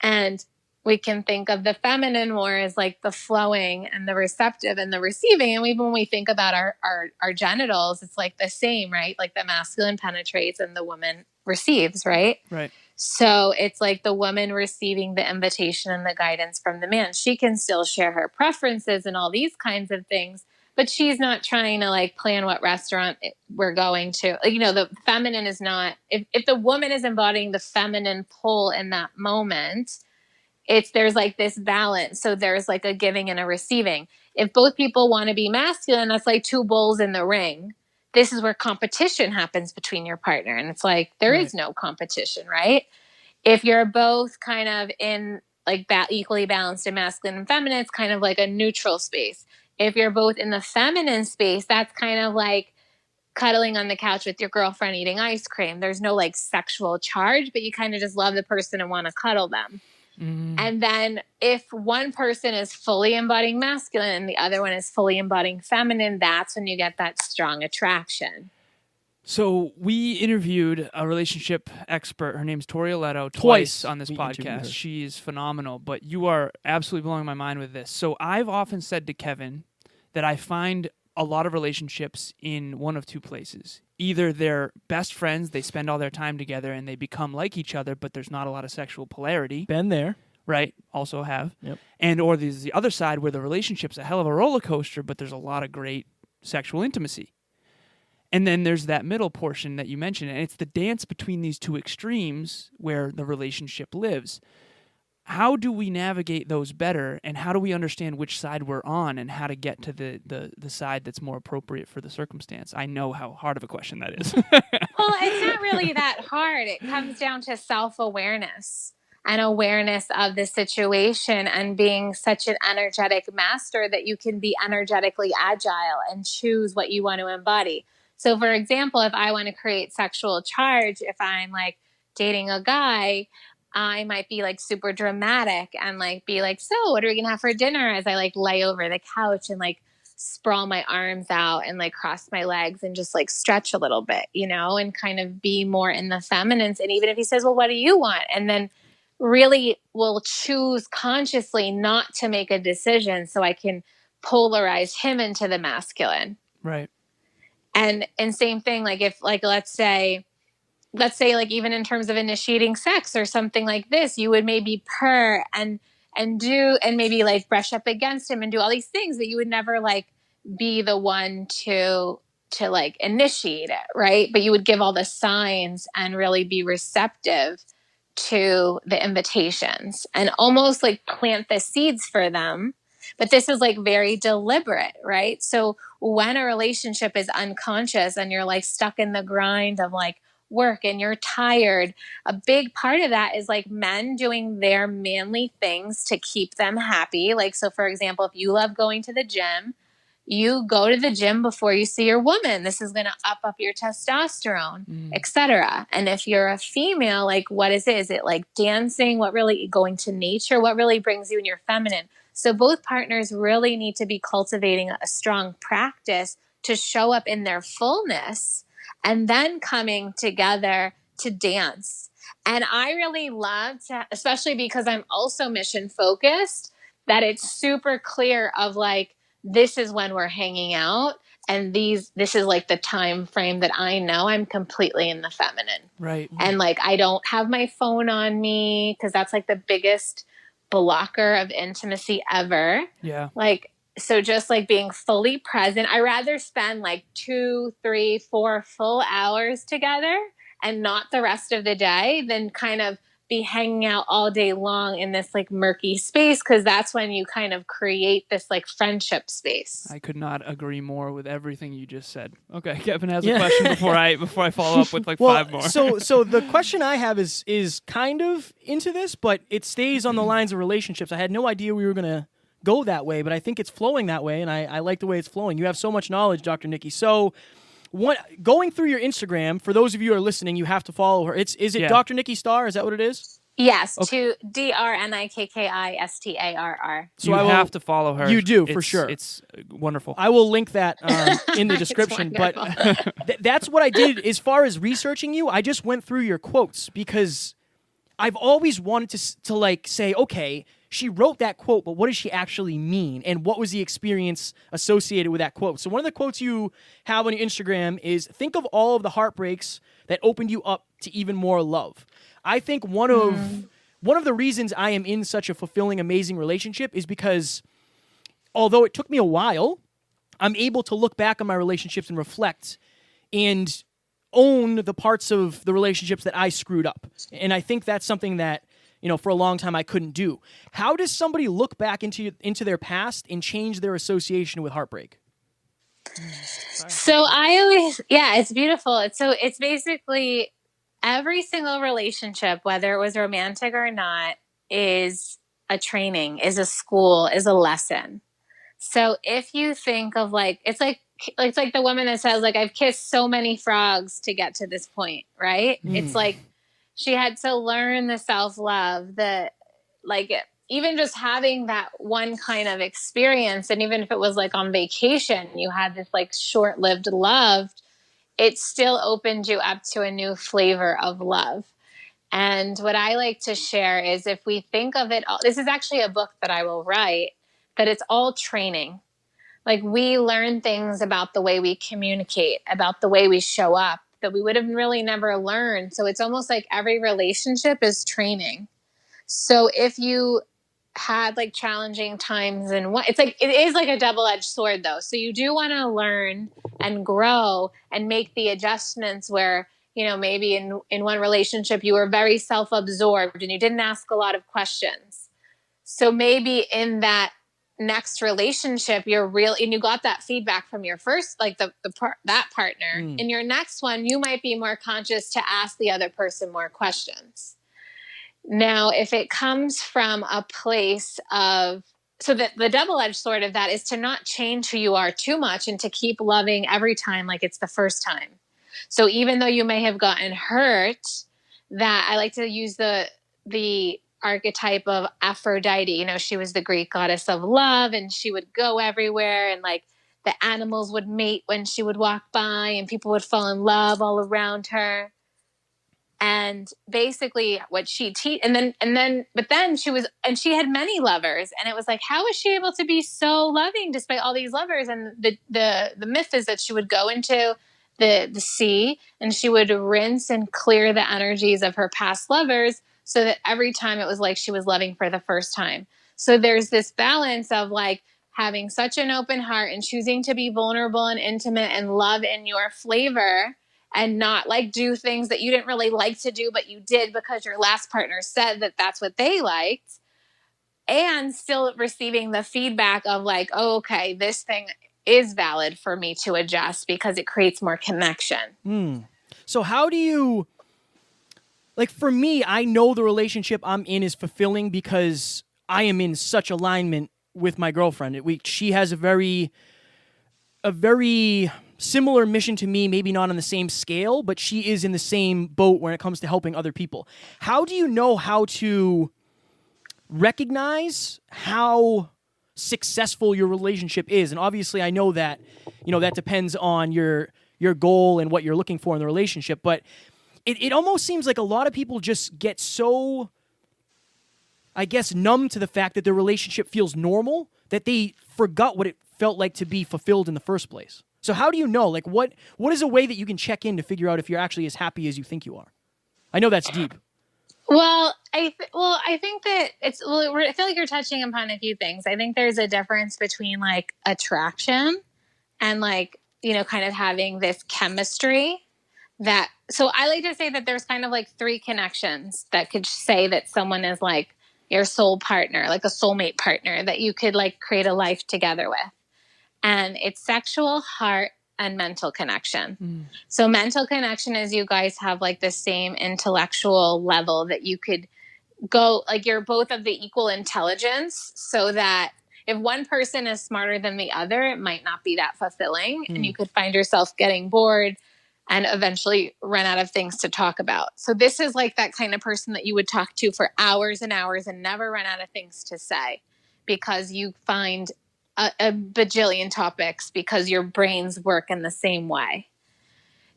And we can think of the feminine more as like the flowing and the receptive and the receiving. And even when we think about our genitals, it's like the same, right? Like the masculine penetrates and the woman receives, right? Right. So it's like the woman receiving the invitation and the guidance from the man. She can still share her preferences and all these kinds of things, but she's not trying to like plan what restaurant we're going to. Like, you know, the feminine is not, if the woman is embodying the feminine pull in that moment, there's like this balance. So there's like a giving and a receiving. If both people want to be masculine, that's like two bulls in the ring. This is where competition happens between your partner. And it's like, there is no competition, right? If you're both kind of in like that equally balanced in masculine and feminine, it's kind of like a neutral space. If you're both in the feminine space, that's kind of like cuddling on the couch with your girlfriend eating ice cream. There's no like sexual charge, but you kind of just love the person and want to cuddle them. And then if one person is fully embodying masculine and the other one is fully embodying feminine, that's when you get that strong attraction. So we interviewed a relationship expert. Her name's Tori Aletto twice on this podcast. She's phenomenal, but you are absolutely blowing my mind with this. So I've often said to Kevin that I find a lot of relationships in one of two places. Either they're best friends, they spend all their time together and they become like each other, but there's not a lot of sexual polarity. Been there. Right, also have. Yep. And or there's the other side where the relationship's a hell of a roller coaster, but there's a lot of great sexual intimacy. And then there's that middle portion that you mentioned, and it's the dance between these two extremes where the relationship lives. How do we navigate those better, and how do we understand which side we're on and how to get to the side that's more appropriate for the circumstance? I know how hard of a question that is. Well, it's not really that hard. It comes down to self-awareness and awareness of the situation and being such an energetic master that you can be energetically agile and choose what you want to embody. So for example, if I want to create sexual charge, if I'm like dating a guy, I might be like super dramatic and like be like, so what are we gonna have for dinner? As I like lay over the couch and like sprawl my arms out and like cross my legs and just like stretch a little bit, you know, and kind of be more in the feminines. And even if he says, well, what do you want? And then really will choose consciously not to make a decision so I can polarize him into the masculine. Right. And same thing, like if like, let's say like even in terms of initiating sex or something like this, you would maybe purr and do, and maybe like brush up against him and do all these things, but you would never like be the one to like initiate it. Right. But you would give all the signs and really be receptive to the invitations and almost like plant the seeds for them. But this is like very deliberate, right? So when a relationship is unconscious and you're like stuck in the grind of like work and you're tired, a big part of that is like men doing their manly things to keep them happy. Like, so for example, if you love going to the gym, you go to the gym before you see your woman. This is going to up your testosterone, etc. And if you're a female, like what is it? Is it like dancing? What really, going to nature? What really brings you in your feminine? So both partners really need to be cultivating a strong practice to show up in their fullness and then coming together to dance. And I really love to, especially because I'm also mission focused, that it's super clear of like, this is when we're hanging out, and this is like the time frame that I know I'm completely in the feminine. Right. And like, I don't have my phone on me because that's like the biggest blocker of intimacy ever. Yeah. Like, so just like being fully present, I rather spend like 2, 3, 4 full hours together and not the rest of the day than kind of be hanging out all day long in this like murky space, because that's when you kind of create this like friendship space. I could not agree more with everything you just said. Okay, Kevin has a question before I follow up with like 5 more. So the question I have is kind of into this, but it stays on the lines of relationships. I had no idea we were gonna go that way, but I think it's flowing that way, and I like the way it's flowing. You have so much knowledge, Dr. Nikki. So, going through your Instagram, for those of you who are listening, you have to follow her. Is it Dr. Nikki Starr? Is that what it is? Yes, to DRNIKKISTARR. So you have to follow her. You do, for sure. It's wonderful. I will link that in the description. But that's what I did as far as researching you. I just went through your quotes because I've always wanted to like say, okay, she wrote that quote, but what does she actually mean? And what was the experience associated with that quote? So one of the quotes you have on your Instagram is, think of all of the heartbreaks that opened you up to even more love. I think one of the reasons I am in such a fulfilling, amazing relationship is because although it took me a while, I'm able to look back on my relationships and reflect and own the parts of the relationships that I screwed up. And I think that's something that, for a long time I couldn't do. How does somebody look back into their past and change their association with heartbreak? So it's beautiful. It's basically every single relationship, whether it was romantic or not, is a training, is a school, is a lesson. So if you think of it's like the woman that says, like, I've kissed so many frogs to get to this point, right? It's like she had to learn the self-love, even just having that one kind of experience. And even if it was like on vacation, you had this like short-lived love, it still opened you up to a new flavor of love. And what I like to share is, if we think of it all, this is actually a book that I will write, that it's all training. Like, we learn things about the way we communicate, about the way we show up, that we would have really never learned. So it's almost like every relationship is training. So if you had like challenging times, and it is like a double-edged sword though. So you do want to learn and grow and make the adjustments where, maybe in one relationship you were very self-absorbed and you didn't ask a lot of questions. So maybe in that next relationship, and you got that feedback from your first, like that partner. In your next one, you might be more conscious to ask the other person more questions. Now, if it comes from a place of, so that the double-edged sword of that is to not change who you are too much and to keep loving every time like it's the first time. So even though you may have gotten hurt, that I like to use the archetype of Aphrodite. She was the Greek goddess of love, and she would go everywhere, and like the animals would mate when she would walk by, and people would fall in love all around her. And basically what she but then she had many lovers, and it was like, how was she able to be so loving despite all these lovers? And the myth is that she would go into the sea, and she would rinse and clear the energies of her past lovers, so that every time it was like she was loving for the first time. So there's this balance of like having such an open heart and choosing to be vulnerable and intimate and love in your flavor, and not like do things that you didn't really like to do, but you did because your last partner said that that's what they liked, and still receiving the feedback of like, oh, okay, this thing is valid for me to adjust because it creates more connection. So how do you, like, for me, I know the relationship I'm in is fulfilling because I am in such alignment with my girlfriend. She has a very similar mission to me, maybe not on the same scale, but she is in the same boat when it comes to helping other people. How do you know how to recognize how successful your relationship is? And obviously I know that, that depends on your goal and what you're looking for in the relationship, but it almost seems like a lot of people just get so, I guess, numb to the fact that their relationship feels normal that they forgot what it felt like to be fulfilled in the first place. So how do you know? Like, what is a way that you can check in to figure out if you're actually as happy as you think you are? I know that's deep. Well, I think that I feel like you're touching upon a few things. I think there's a difference between like attraction and like, kind of having this chemistry so I like to say that there's kind of like three connections that could say that someone is like your soul partner, like a soulmate partner that you could like create a life together with. And it's sexual, heart, and mental connection. So mental connection is you guys have like the same intellectual level that you could go, like you're both of the equal intelligence, so that if one person is smarter than the other, it might not be that fulfilling. And you could find yourself getting bored and eventually run out of things to talk about. So this is like that kind of person that you would talk to for hours and hours and never run out of things to say, because you find a bajillion topics because your brains work in the same way.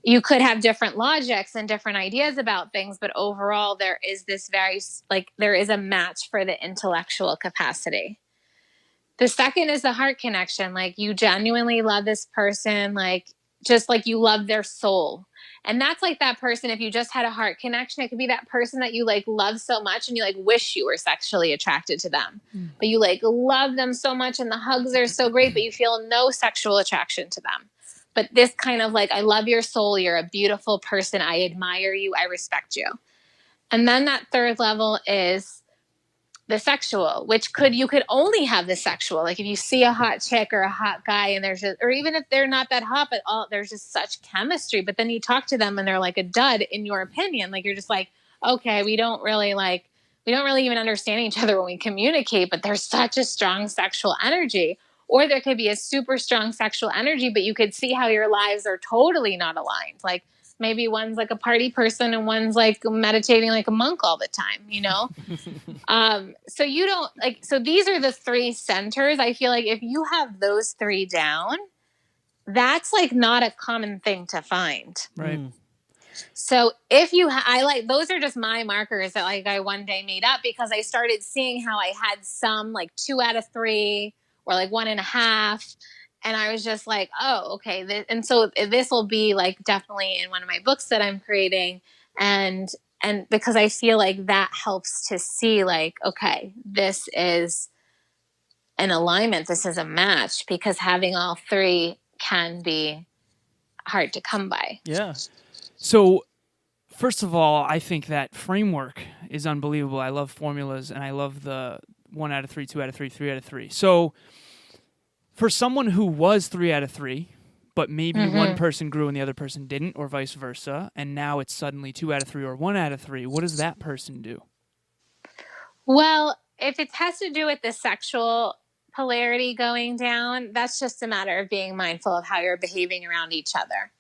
You could have different logics and different ideas about things, but overall there is this there is a match for the intellectual capacity. The second is the heart connection. Like, you genuinely love this person, like, just like you love their soul. And that's like that person, if you just had a heart connection, it could be that person that you like love so much and you like wish you were sexually attracted to them. But you like love them so much and the hugs are so great, but you feel no sexual attraction to them. But this kind of like, I love your soul, you're a beautiful person, I admire you, I respect you. And then that third level is the sexual, which you could only have the sexual. Like, if you see a hot chick or a hot guy and or even if they're not that hot, but there's just such chemistry, but then you talk to them and they're like a dud in your opinion. Like, you're just like, okay, we don't really even understand each other when we communicate, but there's such a strong sexual energy. Or there could be a super strong sexual energy, but you could see how your lives are totally not aligned. Like, maybe one's like a party person and one's like meditating like a monk all the time, you know? So you don't like, so these are the three centers. I feel like if you have those three down, that's like not a common thing to find. Right. So if those are just my markers that like I one day made up because I started seeing how I had some like 2 out of 3 or like 1.5. And I was just like, oh, okay. And so this will be like definitely in one of my books that I'm creating. And because I feel like that helps to see like, okay, this is an alignment. This is a match, because having all three can be hard to come by. Yeah. So, first of all, I think that framework is unbelievable. I love formulas, and I love the 1 out of 3, 2 out of 3, 3 out of 3. So, for someone who was 3 out of 3, but maybe one person grew and the other person didn't, or vice versa, and now it's suddenly 2 out of 3 or 1 out of 3, what does that person do? Well, if it has to do with the sexual polarity going down, that's just a matter of being mindful of how you're behaving around each other.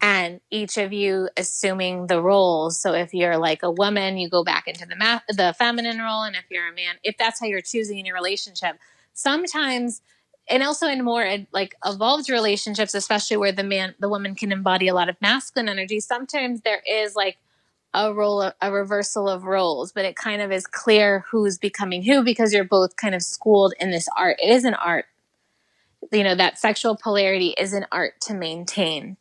And each of you assuming the roles. So if you're like a woman, you go back into the feminine role. And if you're a man, if that's how you're choosing in your relationship, sometimes, and also in more like evolved relationships, especially where the woman can embody a lot of masculine energy, sometimes there is like a reversal of roles, but it kind of is clear who's becoming who, because you're both kind of schooled in this art. It is an art. You know, that sexual polarity is an art to maintain.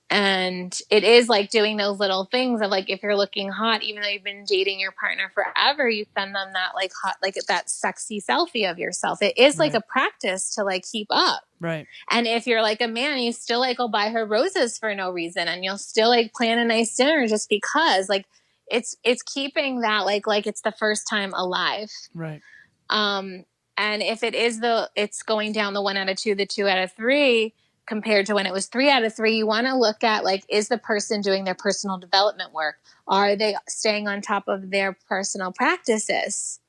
And it is like doing those little things of like, if you're looking hot, even though you've been dating your partner forever, you send them that like hot, like that sexy selfie of yourself. It is like a practice to like keep up. Right. And if you're like a man, you still like go buy her roses for no reason. And you'll still like plan a nice dinner just because like it's keeping that like it's the first time alive. Right. And if it is it's going down the 1 out of 2, the 2 out of 3, compared to when it was 3 out of 3, you want to look at like, is the person doing their personal development work? Are they staying on top of their personal practices?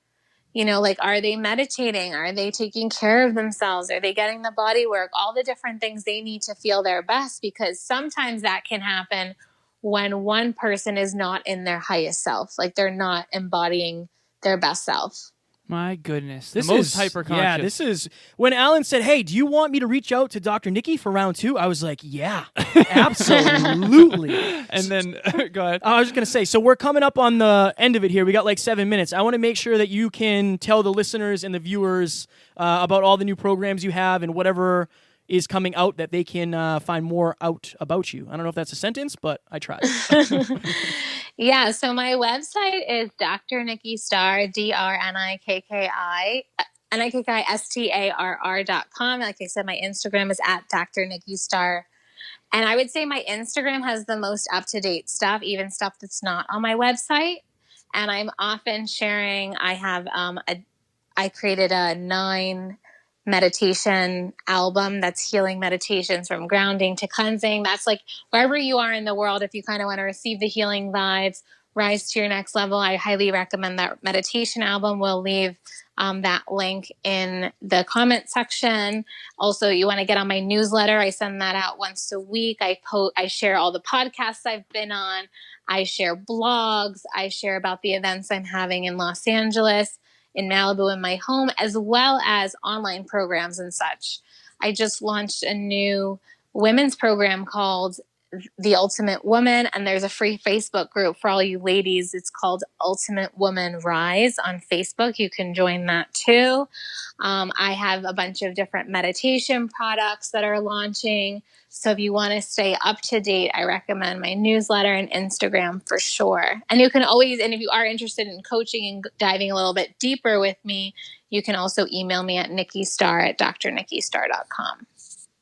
You know, like, are they meditating? Are they taking care of themselves? Are they getting the body work? All the different things they need to feel their best, because sometimes that can happen when one person is not in their highest self, like they're not embodying their best self. My goodness. This the most is hyper-conscious. Yeah, this is when Alan said, "Hey, do you want me to reach out to Dr. Nikki for round 2?" I was like, "Yeah, absolutely." And then, go ahead. I was just going to say, so we're coming up on the end of it here. We got like 7 minutes. I want to make sure that you can tell the listeners and the viewers about all the new programs you have and whatever is coming out, that they can find more out about you. I don't know if that's a sentence, but I tried. Yeah, so my website is Dr. Nikki Starr, DrNikkiStarr.com. Like I said, my Instagram is at Dr. Nikki Starr. And I would say my Instagram has the most up-to-date stuff, even stuff that's not on my website. And I'm often sharing, I created a 9 meditation album that's healing meditations from grounding to cleansing. That's like wherever you are in the world, if you kind of want to receive the healing vibes, Rise to Your Next Level. I highly recommend that meditation album. We'll leave that link in the comment section. Also, you want to get on my newsletter. I send that out once a week. I share all the podcasts I've been on. I share blogs. I share about the events I'm having in Los Angeles, in Malibu, in my home, as well as online programs and such. I just launched a new women's program called The Ultimate Woman, and there's a free Facebook group for all you ladies. It's called Ultimate Woman Rise on Facebook. You can join that too. I have a bunch of different meditation products that are launching. So if you want to stay up to date, I recommend my newsletter and Instagram for sure. And you can always, and if you are interested in coaching and diving a little bit deeper with me, you can also email me at Nikki Starr at drnikkistarr.com.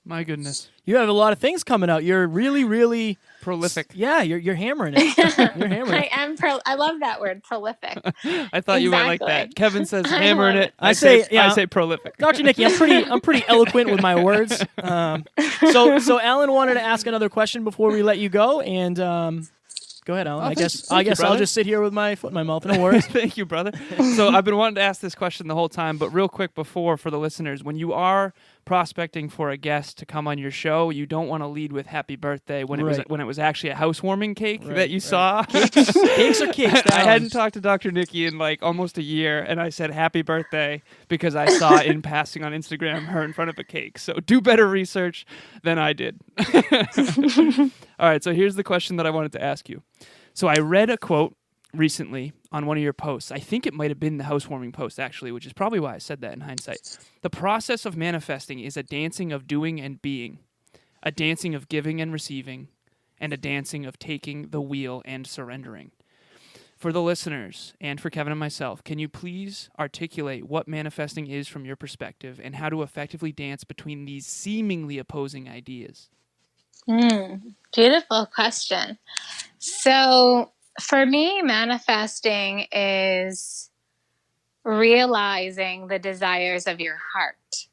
My goodness. You have a lot of things coming out. You're really, really Prolific. Yeah, you're hammering it. You're hammering it. I love that word, prolific. I thought you might like that. Kevin says hammering it. I say prolific. Dr. Nikki, I'm pretty eloquent with my words. So Alan wanted to ask another question before we let you go, and go ahead, Alan. I guess I'll just sit here with my foot in my mouth. No worries. Thank you, brother. So I've been wanting to ask this question the whole time, but real quick before, for the listeners, when you are prospecting for a guest to come on your show, you don't want to lead with happy birthday when it was actually a housewarming cake that you saw. Cakes are cakes. I hadn't talked to Dr. Nikki in like almost a year, and I said happy birthday because I saw in passing on Instagram her in front of a cake. So do better research than I did. All right, so here's the question that I wanted to ask you. So I read a quote recently on one of your posts. I think it might have been the housewarming post, actually, which is probably why I said that in hindsight. The process of manifesting is a dancing of doing and being, a dancing of giving and receiving, and a dancing of taking the wheel and surrendering. For the listeners and for Kevin and myself, can you please articulate what manifesting is from your perspective and how to effectively dance between these seemingly opposing ideas? Beautiful question. So for me, manifesting is realizing the desires of your heart.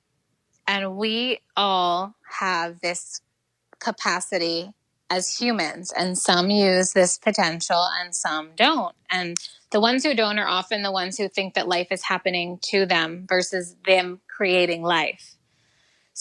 And we all have this capacity as humans, and some use this potential and some don't. And the ones who don't are often the ones who think that life is happening to them versus them creating life.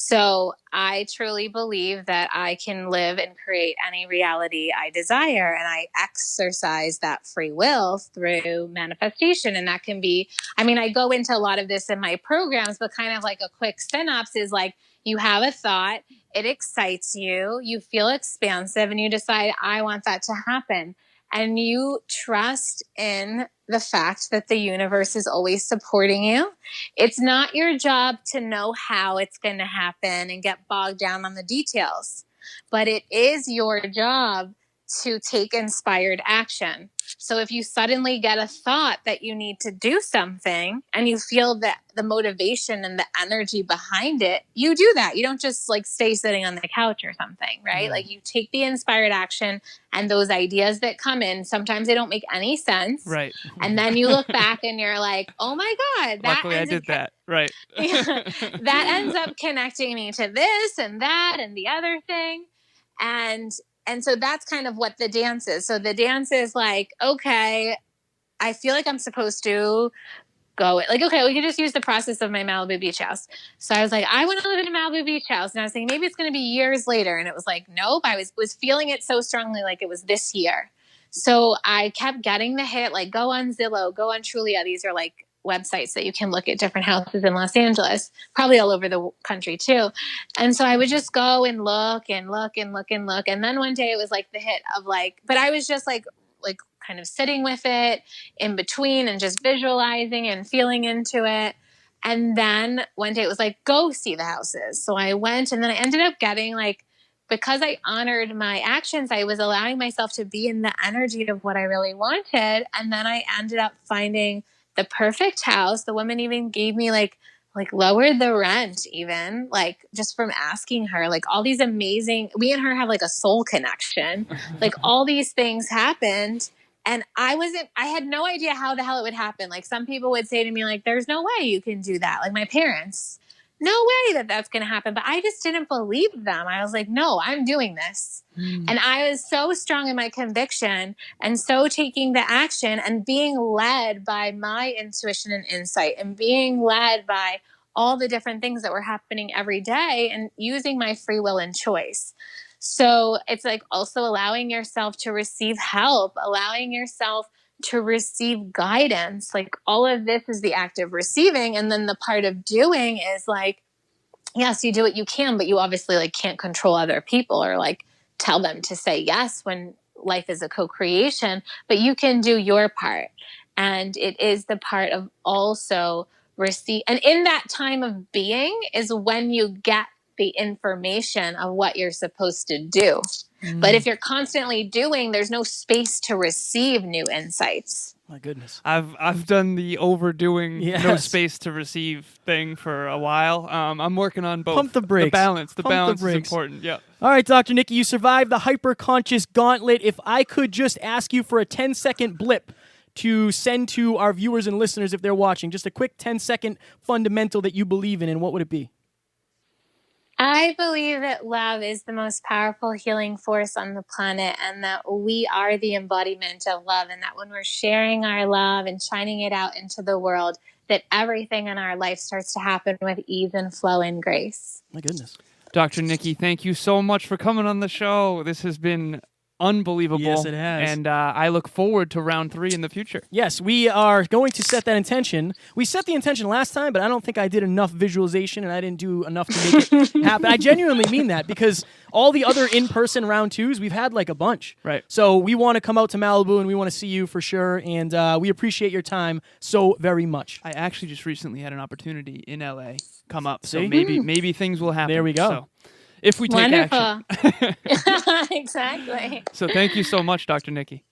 So I truly believe that I can live and create any reality I desire, and I exercise that free will through manifestation. And that can be, I go into a lot of this in my programs, but kind of like a quick synopsis is like, you have a thought, it excites you, you feel expansive, and you decide, I want that to happen. And you trust in the fact that the universe is always supporting you. It's not your job to know how it's going to happen and get bogged down on the details, but it is your job to take inspired action. So if you suddenly get a thought that you need to do something and you feel that the motivation and the energy behind it, you do that. You don't just like stay sitting on the couch or something, right? Mm-hmm. Like you take the inspired action, and those ideas that come in, sometimes they don't make any sense. Right. And then you look back and you're like, oh my God. Luckily I did that. Right. That ends up connecting me to this and that and the other thing. And so that's kind of what the dance is. So the dance is like, okay, I feel like I'm supposed to go. Like, okay, we can just use the process of my Malibu beach house. So I was like, I want to live in a Malibu beach house. And I was thinking maybe it's going to be years later. And it was like, nope, I was feeling it so strongly like it was this year. So I kept getting the hit, like go on Zillow, go on Trulia. These are like websites that you can look at different houses in Los Angeles, probably all over the country too. And so I would just go and look and look and look and look. And then one day it was like the hit of like, but I was just like kind of sitting with it in between and just visualizing and feeling into it. And then one day it was like, go see the houses. So I went, and then I ended up getting like, because I honored my actions, I was allowing myself to be in the energy of what I really wanted. And then I ended up finding the perfect house. The woman even gave me like lowered the rent even, like just from asking her, like all these amazing, we and her have like a soul connection. Like all these things happened. And I had no idea how the hell it would happen. Like some people would say to me, like, there's no way you can do that. Like my parents, no way that that's going to happen. But I just didn't believe them. I was like, no, I'm doing this. And I was so strong in my conviction and so taking the action and being led by my intuition and insight and being led by all the different things that were happening every day and using my free will and choice. So it's like also allowing yourself to receive help, allowing yourself to receive guidance. Like all of this is the act of receiving. And then the part of doing is like, yes, you do what you can, but you obviously like can't control other people or like tell them to say yes when life is a co-creation, but you can do your part. And it is the part of also receive. And in that time of being is when you get the information of what you're supposed to do. But if you're constantly doing, there's no space to receive new insights. My goodness. I've done the overdoing, no Yes. space to receive thing for a while. I'm working on both. Pump the brakes. The balance. The Pump the balance is brakes. important. Yeah. All right, Dr. Nikki, you survived the hyper-conscious gauntlet. If I could just ask you for a 10-second blip to send to our viewers and listeners if they're watching, just a quick 10-second fundamental that you believe in, and what would it be? I believe that love is the most powerful healing force on the planet and that we are the embodiment of love, and that when we're sharing our love and shining it out into the world, that everything in our life starts to happen with ease and flow and grace. My goodness. Dr. Nikki, thank you so much for coming on the show. This has been unbelievable. Yes, it has. And I look forward to round 3 in the future. Yes, we are going to set that intention. We set the intention last time, but I don't think I did enough visualization and I didn't do enough to make it happen. I genuinely mean that because all the other in-person round 2s, we've had like a bunch. Right. So we want to come out to Malibu and we want to see you for sure. And we appreciate your time so very much. I actually just recently had an opportunity in LA come up. So See? maybe things will happen. There we go. So, if we take action. Exactly. So thank you so much, Dr. Nikki.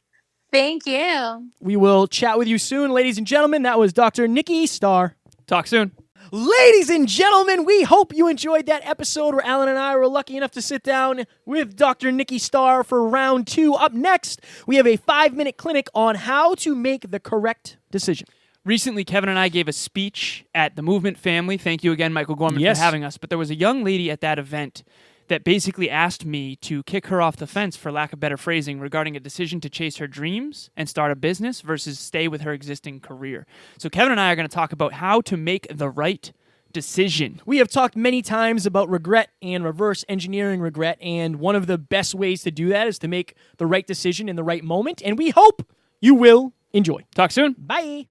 Thank you. We will chat with you soon, ladies and gentlemen. That was Dr. Nikki Starr. Talk soon. Ladies and gentlemen, we hope you enjoyed that episode where Alan and I were lucky enough to sit down with Dr. Nikki Starr for round 2. Up next, we have a 5-minute clinic on how to make the correct decision. Recently, Kevin and I gave a speech at the Movement Family. Thank you again, Michael Gorman, Yes. for having us. But there was a young lady at that event that basically asked me to kick her off the fence, for lack of better phrasing, regarding a decision to chase her dreams and start a business versus stay with her existing career. So Kevin and I are going to talk about how to make the right decision. We have talked many times about regret and reverse engineering regret, and one of the best ways to do that is to make the right decision in the right moment, and we hope you will enjoy. Talk soon. Bye.